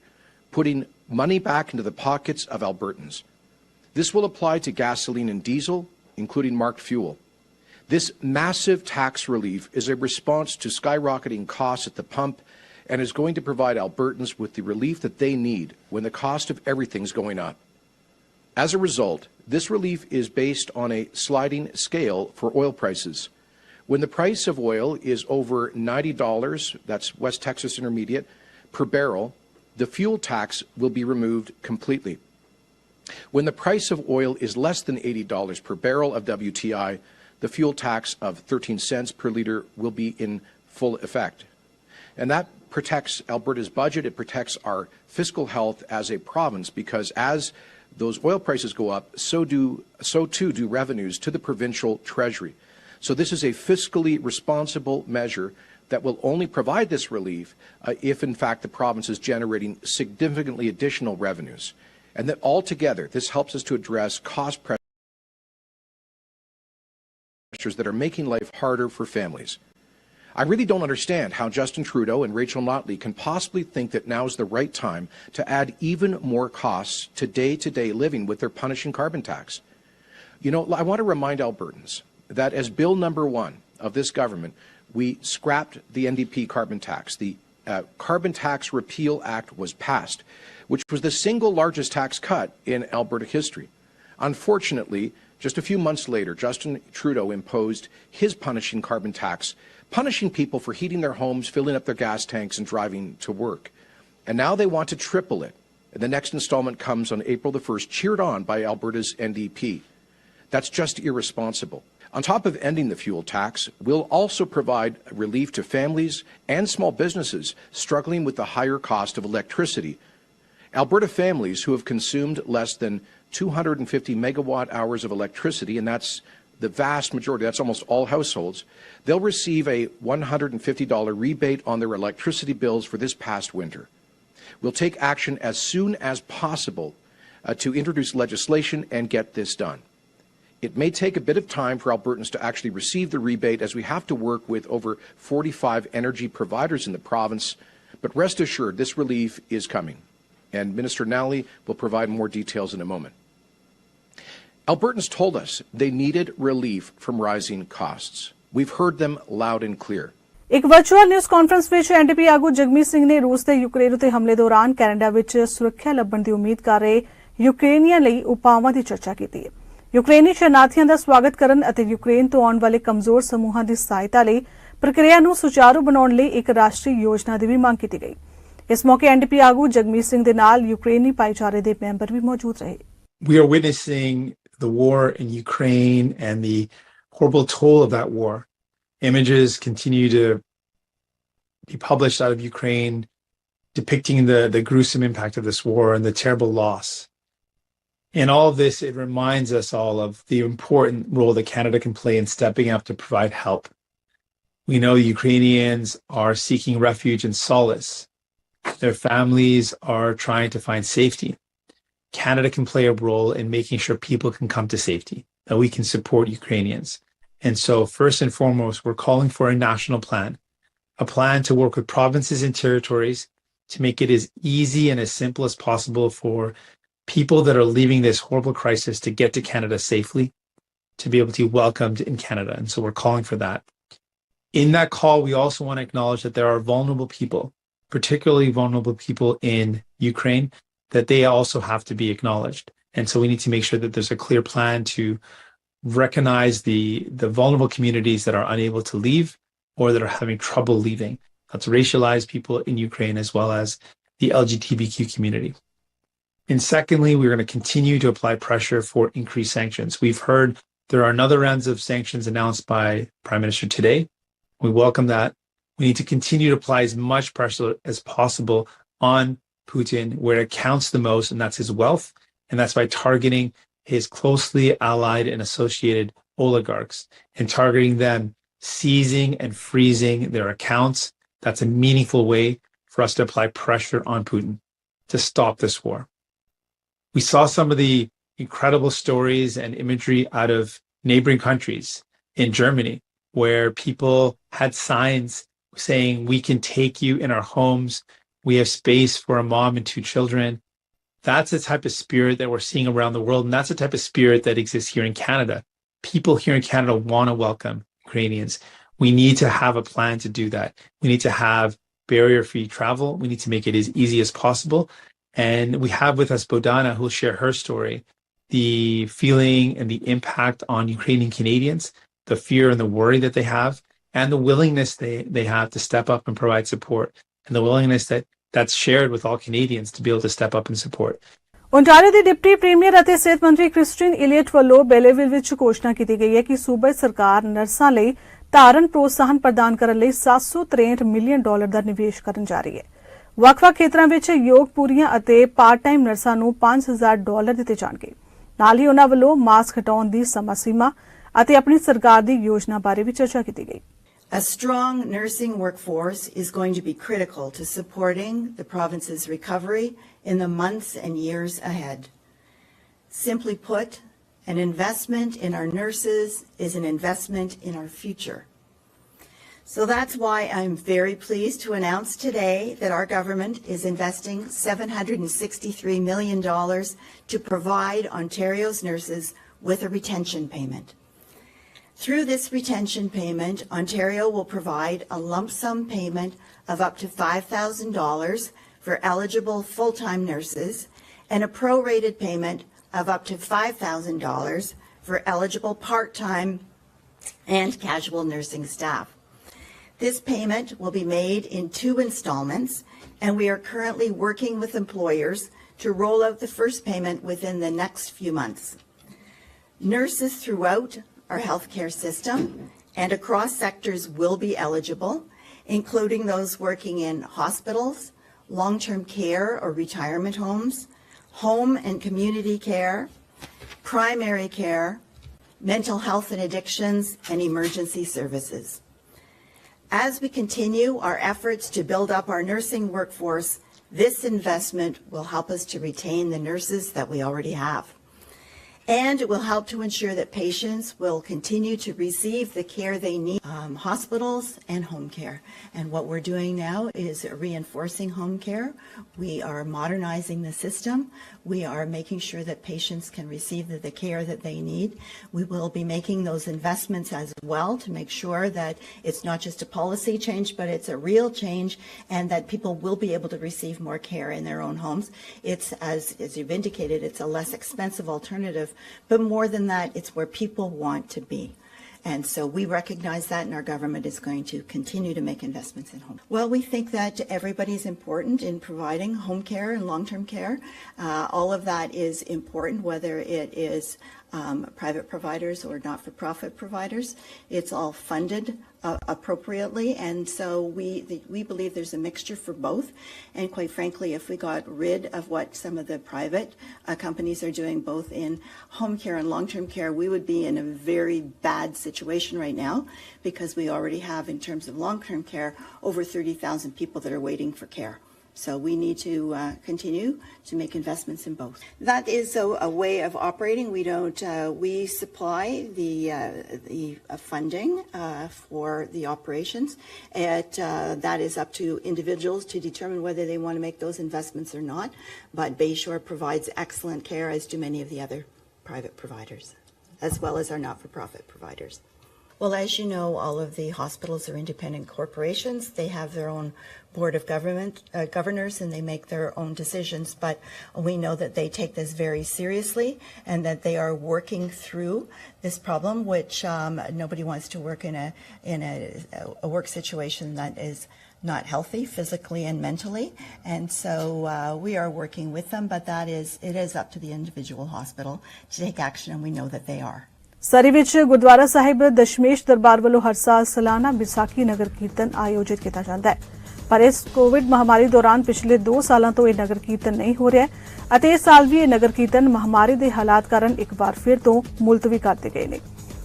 S3: putting money back into the pockets of Albertans. This will apply to gasoline and diesel, including marked fuel. This massive tax relief is a response to skyrocketing costs at the pump and is going to provide Albertans with the relief that they need when the cost of everything's going up. As a result, this relief is based on a sliding scale for oil prices. When the price of oil is over $90, that's West Texas Intermediate, per barrel, the fuel tax will be removed completely. When the price of oil is less than $80 per barrel of WTI, the fuel tax of 13 cents per litre will be in full effect. And that protects Alberta's budget. It protects our fiscal health as a province, because as those oil prices go up, so too do revenues to the provincial treasury. So this is a fiscally responsible measure that will only provide this relief if, in fact, the province is generating significantly additional revenues. And that altogether, this helps us to address cost pressures that are making life harder for families. I really don't understand how Justin Trudeau and Rachel Notley can possibly think that now is the right time to add even more costs to day-to-day living with their punishing carbon tax. You know, I want to remind Albertans that as Bill number 1 of this government we scrapped the NDP carbon tax. The Carbon Tax Repeal Act was passed, which was the single largest tax cut in Alberta history. Unfortunately, just a few months later, Justin Trudeau imposed his punishing carbon tax, punishing people for heating their homes, filling up their gas tanks, and driving to work. And now they want to triple it. And the next installment comes on April the 1st, cheered on by Alberta's NDP. That's just irresponsible. On top of ending the fuel tax, we'll also provide relief to families and small businesses struggling with the higher cost of electricity. Alberta families who have consumed less than 250 megawatt hours of electricity, and that's the vast majority, that's almost all households, they'll receive a $150 rebate on their electricity bills for this past winter. We'll take action as soon as possible to introduce legislation and get this done. It may take a bit of time for Albertans to actually receive the rebate, as we have to work with over 45 energy providers in the province, but rest assured this relief is coming, and Minister Nally will provide more details in a moment. Albertans told us they needed relief from rising costs. We've heard them loud and clear.
S1: ਇੱਕ virtual news conference ਵਿੱਚ NDP ਆਗੂ ਜਗਮੀਤ ਸਿੰਘ ਨੇ ਰੂਸ ਦੇ Ukraine ਉਤੇ ਹਮਲੇ ਦੌਰਾਨ Canada ਵਿੱਚ ਸੁਰੱਖਿਆ ਲੱਭਣ ਦੀ ਉਮੀਦ ਕਰ ਰਹੇ ਯੂਕਰੇਨੀਆਂ ਲਈ ਉਪਾਵਾਂ ਦੀ ਚਰਚਾ ਕੀਤੀ ਹੈ। ਯੂਕਰੇਨੀ ਸ਼ਰਨਾਰਥੀਆਂ ਦਾ ਸਵਾਗਤ ਕਰਨ ਅਤੇ ਯੂਕਰੇਨ ਤੋਂ ਆਉਣ ਵਾਲੇ ਕਮਜ਼ੋਰ ਸਮੂਹਾਂ ਦੀ ਸਹਾਇਤਾ ਲਈ ਪ੍ਰਕਿਰਿਆ ਨੂੰ ਸੁਚਾਰੂ ਬਣਾਉਣ ਲਈ ਇੱਕ ਰਾਸ਼ਟਰੀ ਯੋਜਨਾ ਦੀ ਵੀ ਮੰਗ ਕੀਤੀ ਗਈ। ਇਸ ਮੌਕੇ ਐਨਡੀਪੀ ਆਗੂ ਜਗਮੀਤ ਸਿੰਘ ਦੇ ਨਾਲ ਯੂਕਰੇਨੀ ਭਾਈਚਾਰੇ ਦੇ ਮੈਂਬਰ ਵੀ ਮੌਜੂਦ ਰਹੇ।
S4: We are witnessing the war in Ukraine and the horrible toll of that war. Images continue to be published out of Ukraine depicting the gruesome impact of this war and the terrible loss. In all of this, it reminds us all of the important role that Canada can play in stepping up to provide help. We know Ukrainians are seeking refuge and solace. Their families are trying to find safety. Canada can play a role in making sure people can come to safety, that we can support Ukrainians. And so first and foremost, we're calling for a national plan, a plan to work with provinces and territories to make it as easy and as simple as possible for people that are leaving this horrible crisis to get to Canada safely, to be able to be welcomed in Canada. And so we're calling for that. In that call, we also want to acknowledge that there are vulnerable people, particularly vulnerable people in Ukraine, that they also have to be acknowledged. And so we need to make sure that there's a clear plan to recognize the vulnerable communities that are unable to leave or that are having trouble leaving. That's racialized people in Ukraine as well as the LGBTQ community. And secondly, we're going to continue to apply pressure for increased sanctions. We've heard there are another rounds of sanctions announced by Prime Minister today. We welcome that. We need to continue to apply as much pressure as possible on Putin where it counts the most, and that's his wealth. And that's by targeting his closely allied and associated oligarchs and targeting them, seizing and freezing their accounts. That's a meaningful way for us to apply pressure on Putin to stop this war. We saw some of the incredible stories and imagery out of neighboring countries in Germany, where people had signs saying, "We can take you in our homes. We have space for a mom and 2 children." That's the type of spirit that we're seeing around the world. And that's the type of spirit that exists here in Canada. People here in Canada want to welcome Ukrainians. We need to have a plan to do that. We need to have barrier-free travel. We need to make it as easy as possible. And we have with us Bodana, who will share her story, the feeling and the impact on Ukrainian Canadians, the fear and the worry that they have, and the willingness they have to step up and provide support, and the willingness that's shared with all Canadians to be able to step up and support.
S1: Ontario the deputy premier ਅਤੇ ਸਿਹਤ ਮੰਤਰੀ Christine Eliot ਵੱਲੋਂ ਬੈਲੇਵਿਲ ਵਿੱਚ ਘੋਸ਼ਣਾ ਕੀਤੀ ਗਈ ਹੈ ਕਿ ਸੂਬਾ ਸਰਕਾਰ ਨਰਸਾਂ ਲਈ ਧਾਰਨ ਪ੍ਰੋਤਸਾਹਨ ਪ੍ਰਦਾਨ ਕਰਨ ਲਈ $763 ਮਿਲੀਅਨ ਦਾ ਨਿਵੇਸ਼ ਕਰਨ ਜਾ ਰਹੀ ਹੈ। ਵੱਖ-ਵੱਖ ਖੇਤਰਾਂ ਵਿੱਚ ਯੋਗ ਪੂਰੀਆਂ ਅਤੇ ਪਾਰਟ ਟਾਈਮ ਨਰਸਾਂ ਨੂੰ $5,000 ਦਿੱਤੇ ਜਾਣਗੇ। ਨਾਲ ਹੀ ਉਨ੍ਹਾਂ ਵੱਲੋਂ ਮਾਸਕ ਹਟਾਉਣ ਦੀ ਸਮਾਂ ਸੀਮਾ ਅਤੇ ਆਪਣੀ ਸਰਕਾਰ ਦੀ ਯੋਜਨਾ ਬਾਰੇ ਵੀ ਚਰਚਾ ਕੀਤੀ ਗਈ।
S5: A strong nursing workforce is going to be critical to supporting the province's recovery in the months and years ahead. Simply put, an investment in our nurses is an investment in our future. So that's why I'm very pleased to announce today that our government is investing $763 million to provide Ontario's nurses with a retention payment. Through this retention payment, Ontario will provide a lump sum payment of up to $5,000 for eligible full-time nurses and a prorated payment of up to $5,000 for eligible part-time and casual nursing staff. This payment will be made in 2 installments, and we are currently working with employers to roll out the first payment within the next few months. Nurses throughout our healthcare system and across sectors will be eligible, including those working in hospitals, long-term care or retirement homes, home and community care, primary care, mental health and addictions, and emergency services. As we continue our efforts to build up our nursing workforce, this investment will help us to retain the nurses that we already have. And it will help to ensure that patients will continue to receive the care they need, hospitals and home care. And what we're doing now is reinforcing home care. We are modernizing the system. We are making sure that patients can receive the care that they need. We will be making those investments as well to make sure that it's not just a policy change, but it's a real change, and that people will be able to receive more care in their own homes. It's, as you've indicated, it's a less expensive alternative. But more than that, it's where people want to be. And so we recognize that, and our government is going to continue to make investments in home. Well, we think that everybody is important in providing home care and long-term care. All of that is important, whether it is private providers or not-for-profit providers. It's all funded appropriately, and so we believe there's a mixture for both. And quite frankly, if we got rid of what some of the private companies are doing, both in home care and long-term care, we would be in a very bad situation right now, because we already have, in terms of long-term care, over 30,000 people that are waiting for care. So we need to continue to make investments in both. That is a way of operating. We don't. We supply the funding for the operations. That is up to individuals to determine whether they want to make those investments or not. But Bayshore provides excellent care, as do many of the other private providers, as well as our not-for-profit providers. Well, as you know, all of the hospitals are independent corporations. They have their own board of governors, and they make their own decisions. But we know that they take this very seriously, and that they are working through this problem, which nobody wants to work in a work situation that is not healthy physically and mentally. And so we are working with them, but it is up to the individual hospital to take action, and we know that they are.
S1: ਸਰੀ ਵਿੱਚ ਗੁਰਦੁਆਰਾ ਸਾਹਿਬ ਦਸ਼ਮੇਸ਼ ਦਰਬਾਰ ਵੱਲੋਂ ਹਰ ਸਾਲ ਸਾਲਾਨਾ ਵਿਸਾਖੀ ਨਗਰ ਕੀਰਤਨ ਆਯੋਜਿਤ ਕੀਤਾ ਜਾਂਦਾ ਹੈ, ਪਰ ਇਸ ਕੋਵਿਡ ਮਹਾਮਾਰੀ ਦੌਰਾਨ ਪਿਛਲੇ 2 ਸਾਲਾਂ ਤੋਂ ਇਹ ਨਗਰ ਕੀਰਤਨ ਨਹੀਂ ਹੋ ਰਿਹਾ ਅਤੇ ਇਸ ਸਾਲ ਵੀ ਇਹ ਨਗਰ ਕੀਰਤਨ ਮਹਾਮਾਰੀ ਦੇ ਹਾਲਾਤ ਕਾਰਨ ਇੱਕ ਵਾਰ ਫਿਰ ਤੋਂ ਮੁਲਤਵੀ ਕਰ ਦਿੱਤੇ ਗਏ ਨੇ।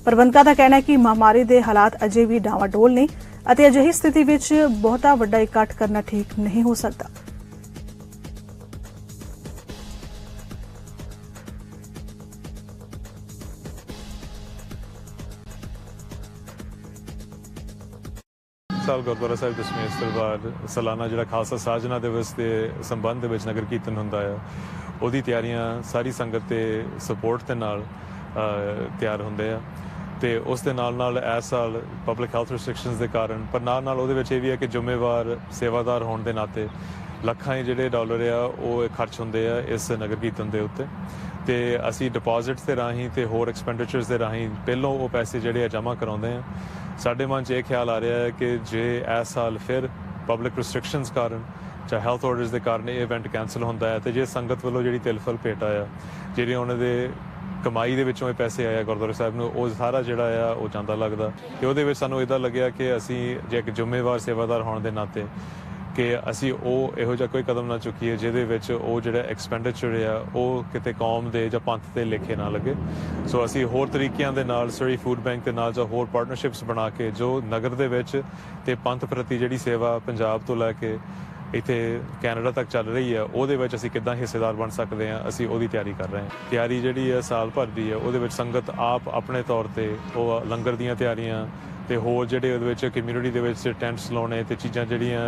S1: ਪ੍ਰਬੰਧਕਾਂ ਦਾ ਕਹਿਣਾ ਹੈ ਕਿ ਮਹਾਮਾਰੀ ਦੇ ਹਾਲਾਤ ਅਜੇ ਵੀ ਡਾਵਾਡੋਲ ਨੇ ਅਤੇ ਅਜਿਹੀ ਸਥਿਤੀ ਵਿੱਚ ਬਹੁਤਾ ਵੱਡਾ ਇਕੱਠ ਕਰਨਾ ਠੀਕ ਨਹੀਂ ਹੋ ਸਕਦਾ।
S6: ਸਾਲ ਗੁਰਦੁਆਰਾ ਸਾਹਿਬ ਦਸ਼ਮੇਸ਼ ਦਰਬਾਰ ਸਾਲਾਨਾ ਜਿਹੜਾ ਖਾਲਸਾ ਸਾਜਨਾ ਦਿਵਸ ਦੇ ਸੰਬੰਧ ਦੇ ਵਿੱਚ ਨਗਰ ਕੀਰਤਨ ਹੁੰਦਾ ਆ, ਉਹਦੀ ਤਿਆਰੀਆਂ ਸਾਰੀ ਸੰਗਤ ਦੇ ਸਪੋਰਟ ਦੇ ਨਾਲ ਤਿਆਰ ਹੁੰਦੇ ਆ। ਤੇ ਉਸ ਦੇ ਨਾਲ ਇਸ ਸਾਲ ਪਬਲਿਕ ਹੈਲਥ ਰਿਸਟ੍ਰਿਕਸ਼ਨਸ ਦੇ ਕਾਰਨ, ਪਰ ਨਾਲ ਉਹਦੇ ਵਿੱਚ ਇਹ ਵੀ ਹੈ ਕਿ ਜ਼ਿੰਮੇਵਾਰ ਸੇਵਾਦਾਰ ਹੋਣ ਦੇ ਨਾਤੇ ਲੱਖਾਂ ਹੀ ਜਿਹੜੇ ਡਾਲਰ ਆ ਉਹ ਖਰਚ ਹੁੰਦੇ ਆ ਇਸ ਨਗਰ ਕੀਰਤਨ ਦੇ ਉੱਤੇ। ਤੇ ਅਸੀਂ ਡਿਪੋਜ਼ਿਟਸ ਦੇ ਰਾਹੀਂ ਤੇ ਹੋਰ ਐਕਸਪੈਂਡੀਚਰਸ ਦੇ ਰਾਹੀਂ ਪਹਿਲਾਂ ਉਹ ਪੈਸੇ ਜਿਹੜੇ ਆ ਜਮ੍ਹਾਂ ਕਰਾਉਂਦੇ ਆ। ਸਾਡੇ ਮਨ 'ਚ ਇਹ ਖਿਆਲ ਆ ਰਿਹਾ ਹੈ ਕਿ ਜੇ ਇਸ ਸਾਲ ਫਿਰ ਪਬਲਿਕ ਰਿਸਟ੍ਰਿਕਸ਼ਨਸ ਕਾਰਨ ਜਾਂ ਹੈਲਥ ਆਰਡਰਸ ਦੇ ਕਾਰਨ ਇਹ ਇਵੈਂਟ ਕੈਂਸਲ ਹੁੰਦਾ ਹੈ, ਤੇ ਜੇ ਸੰਗਤ ਵੱਲੋਂ ਜਿਹੜੀ ਤਿਲਫਲ ਭੇਟ ਆ ਜਿਹੜੀ ਉਹਨਾਂ ਦੇ ਕਮਾਈ ਦੇ ਵਿੱਚੋਂ ਇਹ ਪੈਸੇ ਆਇਆ ਗੁਰਦੁਆਰਾ ਸਾਹਿਬ ਨੂੰ, ਉਹ ਸਾਰਾ ਜਿਹੜਾ ਆ ਉਹ ਜਾਂਦਾ ਲੱਗਦਾ। ਤੇ ਉਹਦੇ ਵਿੱਚ ਸਾਨੂੰ ਇੱਦਾਂ ਲੱਗਿਆ ਕਿ ਅਸੀਂ ਜੇ ਇੱਕ ਜ਼ਿੰਮੇਵਾਰ ਸੇਵਾਦਾਰ ਹੋਣ ਦੇ ਨਾਤੇ ਕਿ ਅਸੀਂ ਉਹ ਇਹੋ ਜਿਹਾ ਕੋਈ ਕਦਮ ਨਾ ਚੁੱਕੀਏ ਜਿਹਦੇ ਵਿੱਚ ਉਹ ਜਿਹੜਾ ਐਕਸਪੈਂਡੀਚਰ ਆ ਉਹ ਕਿਤੇ ਕੌਮ ਦੇ ਜਾਂ ਪੰਥ ਦੇ ਲੇਖੇ ਨਾ ਲੱਗੇ। ਸੋ ਅਸੀਂ ਹੋਰ ਤਰੀਕਿਆਂ ਦੇ ਨਾਲ ਸਰੀ ਫੂਡ ਬੈਂਕ ਦੇ ਨਾਲ ਜਾਂ ਹੋਰ ਪਾਰਟਨਰਸ਼ਿਪਸ ਬਣਾ ਕੇ ਜੋ ਨਗਰ ਦੇ ਵਿੱਚ ਤੇ ਪੰਥ ਪ੍ਰਤੀ ਜਿਹੜੀ ਸੇਵਾ ਪੰਜਾਬ ਤੋਂ ਲੈ ਕੇ ਇੱਥੇ ਕੈਨੇਡਾ ਤੱਕ ਚੱਲ ਰਹੀ ਹੈ, ਉਹਦੇ ਵਿੱਚ ਅਸੀਂ ਕਿੱਦਾਂ ਹਿੱਸੇਦਾਰ ਬਣ ਸਕਦੇ ਹਾਂ, ਅਸੀਂ ਉਹਦੀ ਤਿਆਰੀ ਕਰ ਰਹੇ ਹਾਂ। ਤਿਆਰੀ ਜਿਹੜੀ ਹੈ ਸਾਲ ਭਰ ਦੀ ਹੈ, ਉਹਦੇ ਵਿੱਚ ਸੰਗਤ ਆਪ ਆਪਣੇ ਤੌਰ 'ਤੇ ਉਹ ਲੰਗਰ ਦੀਆਂ ਤਿਆਰੀਆਂ, ਤੇ ਹੋਰ ਜਿਹੜੇ ਉਹਦੇ ਵਿੱਚ ਕਮਿਊਨਿਟੀ ਦੇ ਵਿੱਚ ਟੈਂਟਸ ਲਾਉਣੇ ਤੇ ਚੀਜ਼ਾਂ ਜਿਹੜੀਆਂ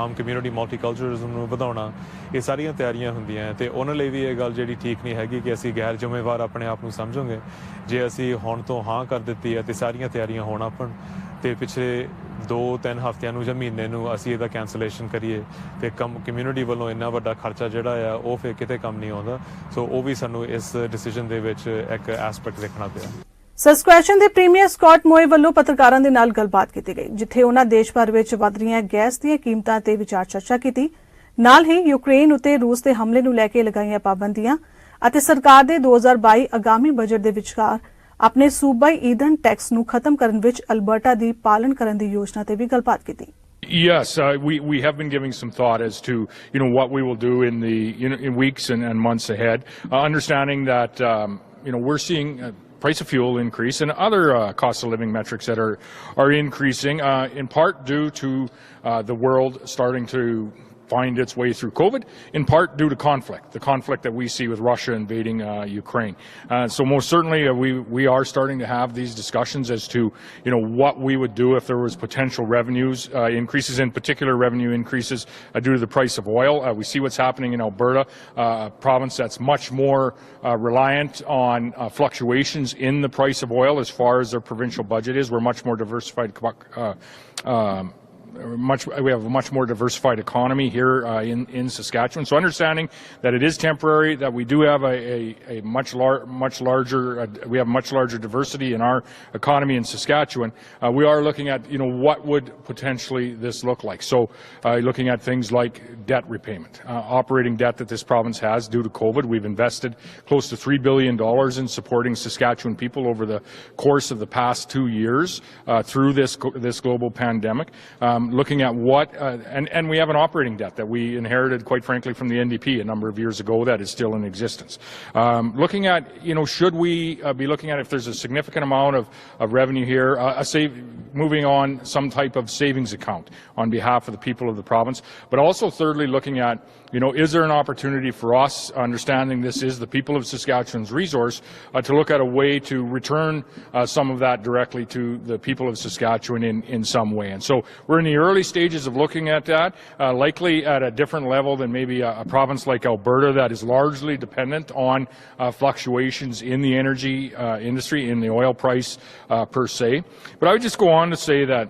S6: ਆਮ ਕਮਿਊਨਿਟੀ ਮਲਟੀਕਲਚਰਲਿਜ਼ਮ ਨੂੰ ਵਧਾਉਣਾ, ਇਹ ਸਾਰੀਆਂ ਤਿਆਰੀਆਂ ਹੁੰਦੀਆਂ ਤੇ ਉਹਨਾਂ ਲਈ ਵੀ ਇਹ ਗੱਲ ਜਿਹੜੀ ਠੀਕ ਨਹੀਂ ਹੈਗੀ ਕਿ ਅਸੀਂ ਗੈਰ ਜ਼ਿੰਮੇਵਾਰ ਆਪਣੇ ਆਪ ਨੂੰ ਸਮਝੋਗੇ ਜੇ ਅਸੀਂ ਹੁਣ ਤੋਂ ਹਾਂ ਕਰ ਦਿੱਤੀ ਹੈ ਤੇ ਸਾਰੀਆਂ ਤਿਆਰੀਆਂ ਹੋਣ ਆਪਣ ਤੇ ਪਿਛਲੇ 2-3 ਹਫ਼ਤਿਆਂ ਨੂੰ ਜਾਂ ਮਹੀਨੇ ਨੂੰ ਅਸੀਂ ਇਹਦਾ ਕੈਂਸਲੇਸ਼ਨ ਕਰੀਏ ਤੇ ਕਮਿਊਨਿਟੀ ਵੱਲੋਂ ਇੰਨਾ ਵੱਡਾ ਖਰਚਾ ਜਿਹੜਾ ਆ ਉਹ ਫਿਰ ਕਿਤੇ ਕੰਮ ਨਹੀਂ ਆਉਂਦਾ। ਸੋ ਉਹ ਵੀ ਸਾਨੂੰ ਇਸ ਡਿਸੀਜਨ ਦੇ ਵਿੱਚ ਇੱਕ ਐਸਪੈਕਟ ਦੇਖਣਾ ਪਿਆ।
S1: ਸਸਕੁਐਸ਼ਨ ਦੇ ਪ੍ਰੀਮੀਅਰ ਸਕਾਟ ਮੋਏ ਵੱਲੋਂ ਪੱਤਰਕਾਰਾਂ ਦੇ ਨਾਲ ਗੱਲਬਾਤ ਕੀਤੀ ਗਈ, ਜਿੱਥੇ ਉਹਨਾਂ ਦੇਸ਼ ਭਰ ਵਿੱਚ ਵਧ ਰਹੀਆਂ ਗੈਸ ਦੀਆਂ ਕੀਮਤਾਂ ਤੇ ਵਿਚਾਰ ਚਰਚਾ ਕੀਤੀ। ਨਾਲ ਹੀ ਯੂਕਰੇਨ ਉਤੇ ਰੂਸ ਦੇ ਹਮਲੇ ਨੂੰ ਲੈ ਕੇ ਲਗਾਈਆਂ ਪਾਬੰਦੀਆਂ ਅਤੇ ਸਰਕਾਰ ਦੇ 2022 ਆਗਾਮੀ ਬਜਟ ਦੇ ਵਿਚਕਾਰ ਆਪਣੇ ਸੂਬਾਈ ਈਂਧਨ ਟੈਕਸ ਨੂੰ ਖਤਮ ਕਰਨ ਵਿੱਚ ਅਲਬਰਟਾ ਦੀ ਪਾਲਣ ਕਰਨ ਦੀ ਯੋਜਨਾ ਤੇ ਵੀ ਗੱਲਬਾਤ ਕੀਤੀ।
S7: Yes, we have been giving some thought as to what we will do in the in weeks and months ahead, understanding that we're seeing price of fuel increase and other cost of living metrics that are increasing in part due to the world starting to find its way through COVID, in part due to the conflict that we see with Russia invading Ukraine. So most certainly we are starting to have these discussions as to what we would do if there was potential revenues increases, in particular revenue increases due to the price of oil. We see what's happening in Alberta, a province that's much more reliant on fluctuations in the price of oil as far as their provincial budget is. We're much more diversified we have a much more diversified economy here in Saskatchewan. So understanding that it is temporary, that we do have a much larger diversity in our economy in Saskatchewan, we are looking at what would potentially this look like. So looking at things like debt repayment, operating debt that this province has due to COVID. We've invested close to $3 billion in supporting Saskatchewan people over the course of the past 2 years through this global pandemic. Looking at what, and we have an operating debt that we inherited, quite frankly, from the NDP a number of years ago that is still in existence. Looking at, should we be looking at if there's a significant amount of revenue here, moving on some type of savings account on behalf of the people of the province, but also thirdly looking at, is there an opportunity for us, understanding this is the people of Saskatchewan's resource, to look at a way to return some of that directly to the people of Saskatchewan in some way. And so we're in the early stages of looking at that, likely at a different level than maybe a province like Alberta that is largely dependent on fluctuations in the energy industry, in the oil price per se. But I would just go on to say that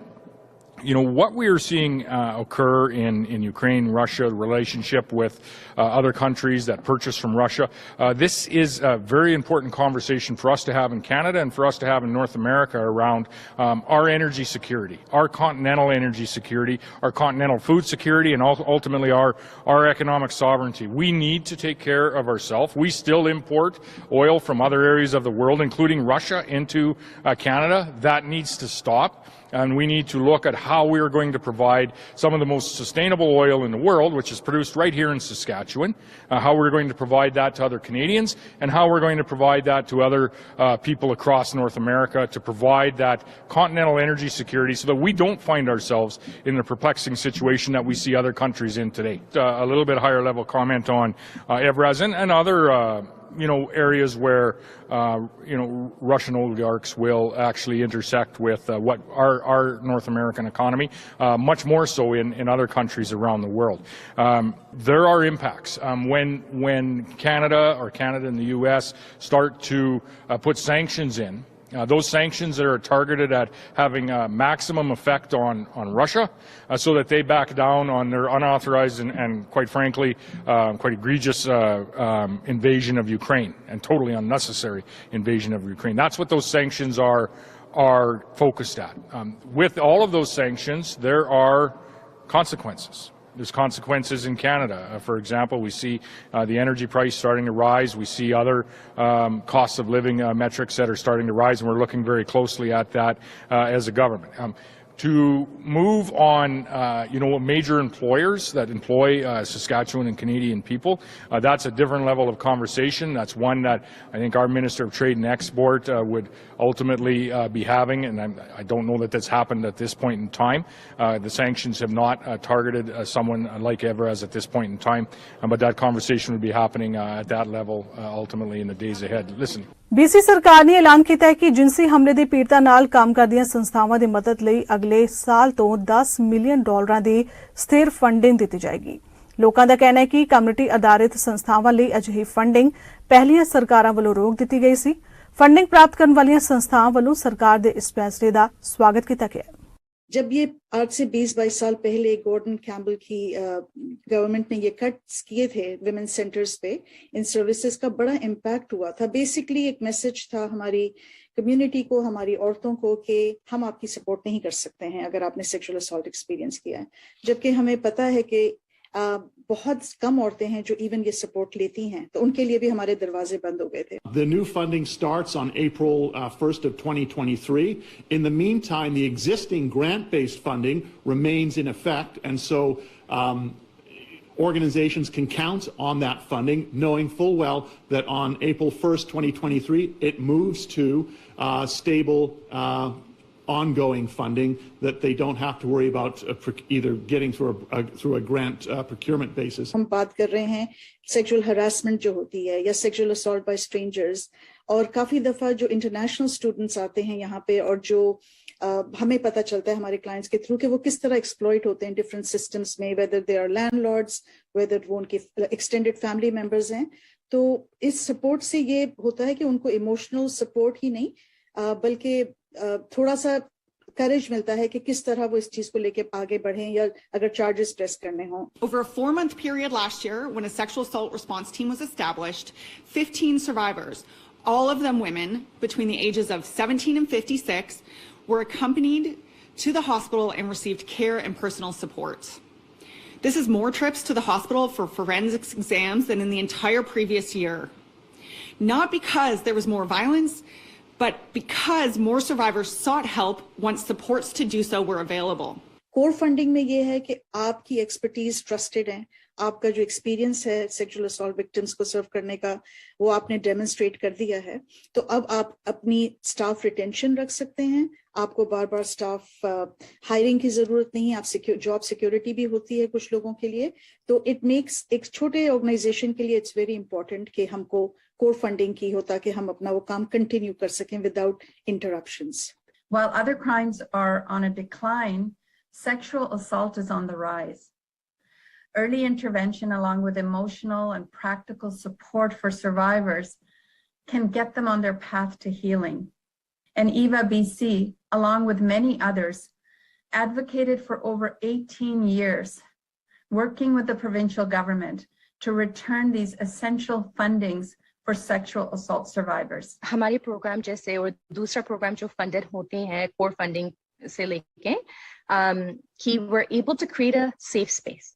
S7: what we are seeing occur in Ukraine, Russia, the relationship with other countries that purchase from Russia, this is a very important conversation for us to have in Canada and for us to have in North America around our energy security, our continental energy security, our continental food security, and ultimately our economic sovereignty. We need to take care of ourselves. We still import oil from other areas of the world, including Russia, into Canada. That needs to stop. And we need to look at how we are going to provide some of the most sustainable oil in the world, which is produced right here in Saskatchewan, how we're going to provide that to other Canadians, and how we're going to provide that to other people across North America to provide that continental energy security so that we don't find ourselves in the perplexing situation that we see other countries in today. A little bit higher level comment on Evraz and other areas where Russian oligarchs will actually intersect with what our North American economy, much more so in other countries around the world. There are impacts when Canada and the U.S. start to put sanctions in. Those sanctions that are targeted at having a maximum effect on Russia so that they back down on their unauthorized and quite frankly, quite egregious invasion of Ukraine and totally unnecessary invasion of Ukraine. That's what those sanctions are focused at. With all of those sanctions, there are consequences. There's consequences in Canada. For example, we see the energy price starting to rise. We see other costs of living metrics that are starting to rise, and we're looking very closely at that as a government. To move on, major employers that employ Saskatchewan and Canadian people, that's a different level of conversation. That's one that I think our Minister of Trade and Export would ultimately be having, and I don't know that that's happened at this point in time. The sanctions have not targeted someone like Evraz at this point in time, but that conversation would be happening at that level ultimately in the days ahead. Listen.
S1: BC ਸਰਕਾਰ ਨੇ ਐਲਾਨ ਕੀਤਾ ਹੈ ਕਿ ਜਿਨਸੀ ਹਮਲੇ ਦੇ ਪੀੜਤਾਂ ਨਾਲ ਕੰਮ ਕਰਦੀਆਂ ਸੰਸਥਾਵਾਂ ਦੀ ਮਦਦ ਲਈ ਅਗਲੇ ਸਾਲ ਤੋਂ $10 ਮਿਲੀਅਨ ਦੀ ਸਥਿਰ ਫੰਡਿੰਗ ਦਿੱਤੀ ਜਾਏਗੀ। ਲੋਕਾਂ ਦਾ ਕਹਿਣਾ ਹੈ ਕਿ ਕਮਿਊਨਿਟੀ ਆਧਾਰਿਤ ਸੰਸਥਾਵਾਂ ਲਈ ਅਜਿਹੀ ਫੰਡਿੰਗ ਪਹਿਲੀਆਂ ਸਰਕਾਰਾਂ ਵੱਲੋਂ ਰੋਕ ਦਿੱਤੀ ਗਈ ਸੀ। फंडिंग प्राप्त करने वाली संस्थाओं वालों सरकार के इस फैसले का स्वागत किया गया।
S8: जब ये आज से 20-22 साल पहले गॉर्डन कैम्बल की गवर्नमेंट ने ये कट्स किए थे विमेन सेंटर्स पे, इन सर्विसेज का बड़ा इम्पैक्ट हुआ था। बेसिकली एक मैसेज था हमारी कम्युनिटी को, हमारी औरतों को, कि हम आपकी सपोर्ट नहीं कर सकते हैं अगर आपने सेक्सुअल असॉल्ट एक्सपीरियंस किया है, जबकि हमें पता है कि बहुत कम औरतें हैं जो इवन ये सपोर्ट लेती हैं, तो उनके लिए भी हमारे दरवाजे बंद हो गए थे।
S9: The new funding starts on April 1st of 2023. In the meantime, the existing grant-based funding remains in effect, and so organizations can count on that funding, knowing full well that on April 1st, 2023, it moves to stable ongoing funding, that they don't have to worry about either getting through a grant procurement basis.
S8: हम बात कर रहे हैं sexual harassment जो होती है या sexual assault bye strangers, और काफी दफा जो इंटरनेशनल स्टूडेंट्स आते हैं यहाँ पे और जो हमें पता चलता है हमारे क्लाइंट्स के थ्रू कि वो किस तरह एक्सप्लॉइट होते हैं डिफरेंट सिस्टम्स में, whether they are landlords, whether वो उनके एक्सटेंडेड फैमिली मेंबर्स हैं। तो इस सपोर्ट से ये होता है कि उनको इमोशनल सपोर्ट ही नहीं बल्कि थोड़ा सा करेज मिलता है कि किस तरह वो इस चीज को लेके आगे बढ़ें या अगर चार्जेस प्रेस करने हों।
S10: Over a 4-month period last year, when a sexual assault response team was established, 15 survivors, all of them women between the ages of 17 and 56, were accompanied to the hospital and received care and personal support. This is more trips to the hospital for forensics exams than in the entire previous year. Not because there was more violence, but because more survivors sought help once supports to do so were available.
S8: Core funding में ये है कि आपकी expertise trusted है, आपका जो experience है sexual assault victims को सर्व करने का वो आपने डेमोन्स्ट्रेट कर दिया है, तो अब आप अपनी स्टाफ रिटेंशन रख सकते हैं। आपको बार बार स्टाफ हायरिंग की जरूरत नहीं है, आप जॉब सिक्योरिटी भी होती है कुछ लोगों के लिए। तो इट मेक्स एक छोटे ऑर्गेनाइजेशन के लिए इट्स वेरी इंपॉर्टेंट कि हमको कोर फंडिंग की हो ताकि हम अपना वो काम कंटिन्यू कर सकें without interruptions.
S11: While other crimes are on a decline, sexual assault is on the rise. Early intervention along with emotional and practical support for survivors can get them on their path to healing. And EVA BC, along with many others, advocated for over 18 years, working with the provincial government to return these essential fundings for sexual assault survivors.
S12: हमारे programme जैसे और दूसरा programme जो funded होते हैं core funding से लेके कि we're able to create a safe space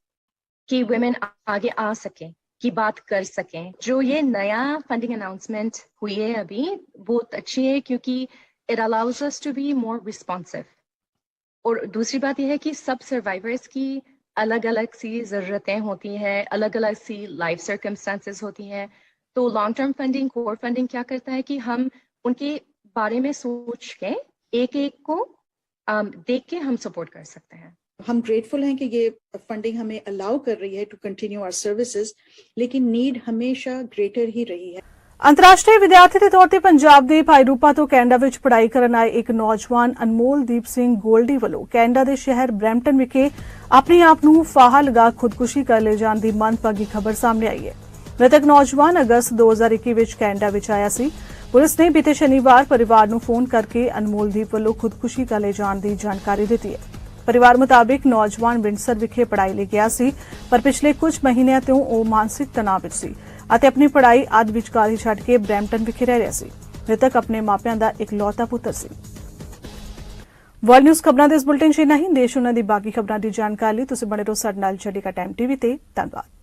S12: कि women आगे आ सकें, की बात कर सकें। जो ये नया फंडिंग अनाउंसमेंट हुई है अभी बहुत अच्छी है क्योंकि it allows us to be more responsive. और दूसरी बात यह है कि सब सर्वाइवर्स की अलग अलग सी ज़रूरतें होती हैं, अलग अलग सी लाइफ सर्कमस्टांसेस होती हैं। तो long term funding core funding क्या करता है कि हम उनके बारे में सोच के एक एक को देख के हम सपोर्ट कर सकते हैं।
S8: हम ग्रेटफुल हैं कि ये फंडिंग हमें अलाउ कर रही है टू कंटिन्यू आवर सर्विसेज, लेकिन नीड हमेशा ग्रेटर ही रही है।
S1: अंतर्राष्ट्रीय विद्यार्थी के तौर पर पंजाब के भाई रूपा तो कैनेडा विच पढ़ाई करन आए एक नौजवान अनमोलदीप सिंह गोल्डी वालों कैनेडा के शहर ब्रैम्पटन विखे अपने आप नूं फाहा लगा खुदकुशी कर ले जाने की मंदभागी खबर सामने आई है। मृतक नौजवान अगस्त 2021 विच कैनेडा विच आया सी। पुलिस ने बीते शनिवार परिवार नूं फोन करके अनमोलदीप वालों खुदकुशी कर ले जाने की जानकारी दी है। परिवार मुताबिक नौजवान विंडसर विखे पढ़ाई लई गया सी, पर पिछले कुछ महीनों तो वह मानसिक तनाव विच सी ਅਤੇ अपनी पढ़ाई अध विचकार ही छड्ड के ब्रैम्पटन विखे रह रहा सी। मृतक अपने मापिਆਂ ਦਾ इकलौता पुत्र सी। वर्ल्ड न्यूज़ खबरां दे इस बुलेटिन 'ਚ इन्ना ही। देश उन्हां दी बाकी खबरां दी जानकारी लई तुसीं बने ਰਹੋ ਸਾਡੇ ਨਾਲ ਚੜ੍ਰਿਕਲਾ ਟਾਈਮ ਟੀਵੀ ਤੇ। ਧੰਨਵਾਦ।